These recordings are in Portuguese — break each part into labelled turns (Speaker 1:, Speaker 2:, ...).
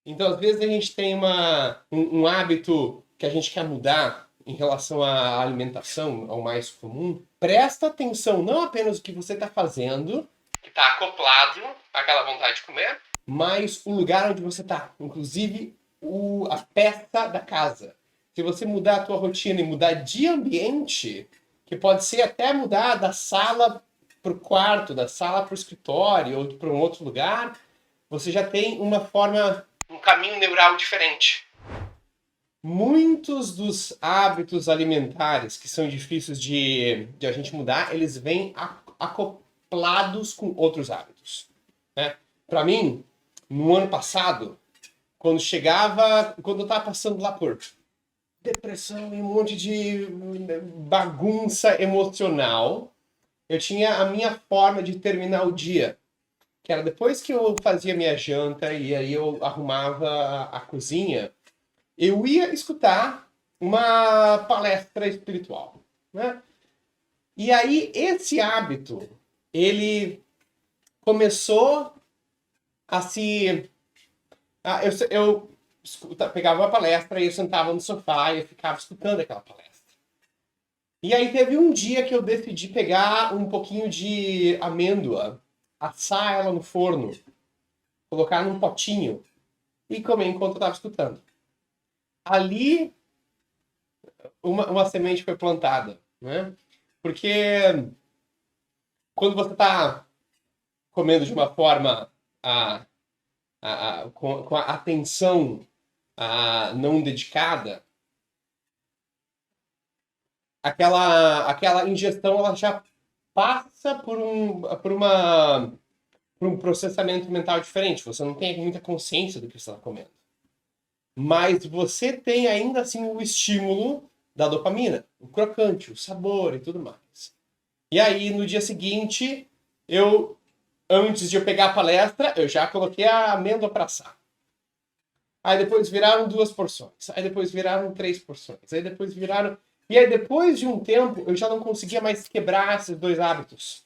Speaker 1: Então, às vezes, a gente tem um hábito que a gente quer mudar em relação à alimentação, ao mais comum. Presta atenção não apenas no que você está fazendo, que está acoplado àquela vontade de comer, mas o lugar onde você está. Inclusive, a peça da casa. Se você mudar a tua rotina e mudar de ambiente, que pode ser até mudar da sala para o quarto, da sala para o escritório ou para um outro lugar, você já tem um caminho neural diferente. Muitos dos hábitos alimentares que são difíceis de a gente mudar, eles vêm acoplados com outros hábitos. Né? Para mim, no ano passado, quando eu estava passando lá por depressão e um monte de bagunça emocional, eu tinha a minha forma de terminar o dia, que era depois que eu fazia minha janta e aí eu arrumava a cozinha, eu ia escutar uma palestra espiritual, né? E aí esse hábito, ele começou a se... eu pegava uma palestra e eu sentava no sofá e eu ficava escutando aquela palestra. E aí teve um dia que eu decidi pegar um pouquinho de amêndoa, assar ela no forno, colocar num potinho e comer enquanto eu estava escutando. Ali, uma semente foi plantada, né? Porque quando você está comendo de uma forma com a atenção não dedicada, aquela ingestão ela já passa por um processamento mental diferente. Você não tem muita consciência do que você está comendo. Mas você tem ainda assim o estímulo da dopamina, o crocante, o sabor e tudo mais. E aí, no dia seguinte, antes de eu pegar a palestra, eu já coloquei a amêndoa para assar. Aí depois viraram 2 porções. Aí depois viraram 3 porções. Aí depois viraram... E aí depois de um tempo, eu já não conseguia mais quebrar esses dois hábitos.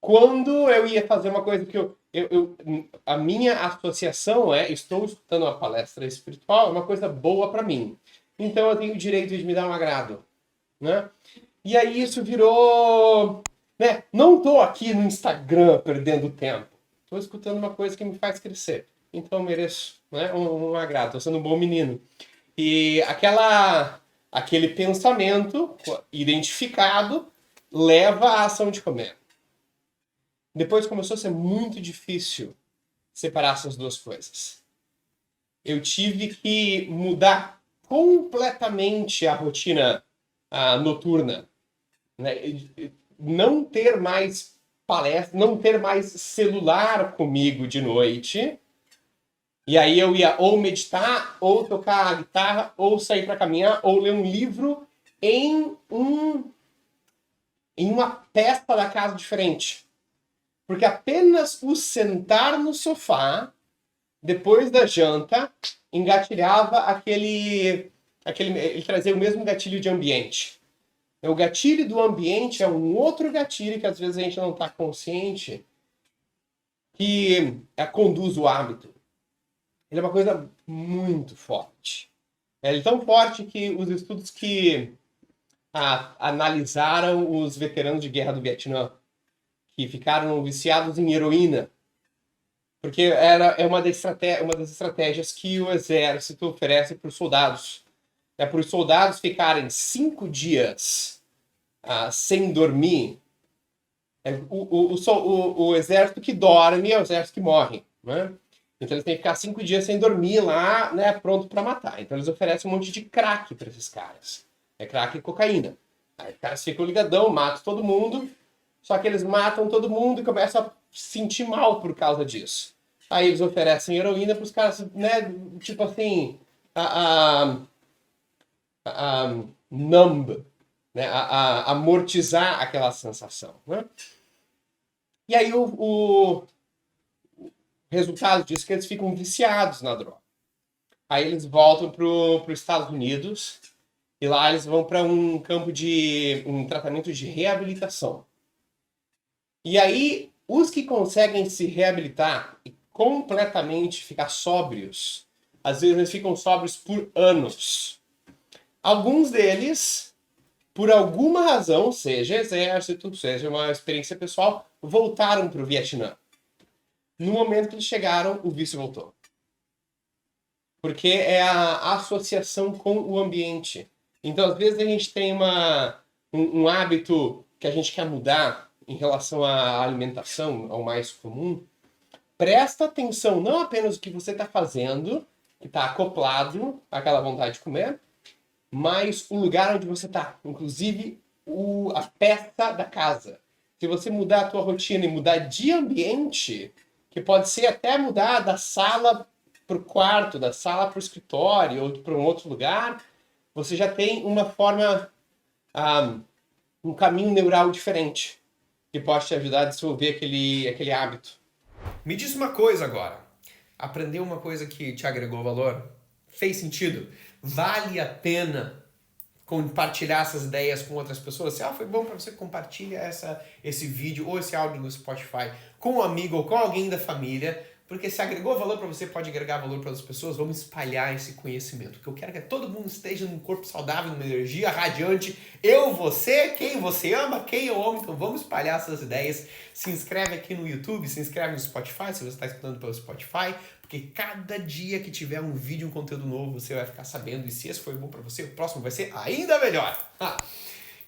Speaker 1: Quando eu ia fazer uma coisa que a minha associação estou escutando uma palestra espiritual, é uma coisa boa para mim. Então eu tenho o direito de me dar um agrado, né? E aí isso virou, né? Não estou aqui no Instagram perdendo tempo. Estou escutando uma coisa que me faz crescer. Então eu mereço, né, um agrado. Estou sendo um bom menino. E aquele pensamento identificado leva à ação de comer. Depois começou a ser muito difícil separar essas duas coisas. Eu tive que mudar completamente a rotina noturna. Né? Não ter mais palestra, não ter mais celular comigo de noite. E aí eu ia ou meditar, ou tocar a guitarra, ou sair para caminhar, ou ler um livro em uma peça da casa diferente. Porque apenas o sentar no sofá, depois da janta, engatilhava ele trazia o mesmo gatilho de ambiente. O gatilho do ambiente é um outro gatilho que às vezes a gente não está consciente, que conduz o hábito. Ele é uma coisa muito forte. Ele é tão forte que os estudos que analisaram os veteranos de guerra do Vietnã, que ficaram viciados em heroína, porque é uma das estratégias que o exército oferece para os soldados. É para os soldados ficarem 5 dias sem dormir. O exército que dorme é o exército que morre. Né? Então eles têm que ficar 5 dias sem dormir lá, né, pronto para matar. Então eles oferecem um monte de crack para esses caras. É crack e cocaína. Aí os caras ficam ligadão, matam todo mundo. Só que eles matam todo mundo e começam a se sentir mal por causa disso. Aí eles oferecem heroína para os caras, né, tipo assim, numb, né, amortizar aquela sensação. Né? E aí o resultado disso é que eles ficam viciados na droga. Aí eles voltam para os Estados Unidos e lá eles vão para um campo de um tratamento de reabilitação. E aí, os que conseguem se reabilitar e completamente ficar sóbrios. Às vezes eles ficam sóbrios por anos. Alguns deles, por alguma razão, seja exército, seja uma experiência pessoal, voltaram para o Vietnã. No momento que eles chegaram, o vício voltou. Porque é a associação com o ambiente. Então, às vezes, a gente tem um hábito que a gente quer mudar em relação à alimentação, ao mais comum. Presta atenção não apenas no que você está fazendo, que está acoplado àquela vontade de comer, mas o lugar onde você está. Inclusive, a peça da casa. Se você mudar a tua rotina e mudar de ambiente, que pode ser até mudar da sala para o quarto, da sala para o escritório, ou para um outro lugar, você já tem uma forma, um caminho neural diferente, que pode te ajudar a desenvolver aquele hábito. Me diz uma coisa agora. Aprendeu uma coisa que te agregou valor? Fez sentido? Vale a pena compartilhar essas ideias com outras pessoas? Se foi bom para você, compartilha esse vídeo ou esse áudio no Spotify com um amigo ou com alguém da família, porque se agregou valor para você, pode agregar valor para outras pessoas. Vamos espalhar esse conhecimento. O que eu quero é que todo mundo esteja num corpo saudável, numa energia radiante. Eu, você, quem você ama, quem eu amo. Então vamos espalhar essas ideias. Se inscreve aqui no YouTube, se inscreve no Spotify, se você está escutando pelo Spotify, porque cada dia que tiver um vídeo, um conteúdo novo, você vai ficar sabendo. E se esse foi bom para você, o próximo vai ser ainda melhor.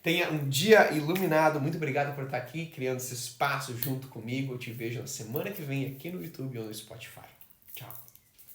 Speaker 1: Tenha um dia iluminado. Muito obrigado por estar aqui, criando esse espaço junto comigo. Eu te vejo na semana que vem aqui no YouTube ou no Spotify. Tchau.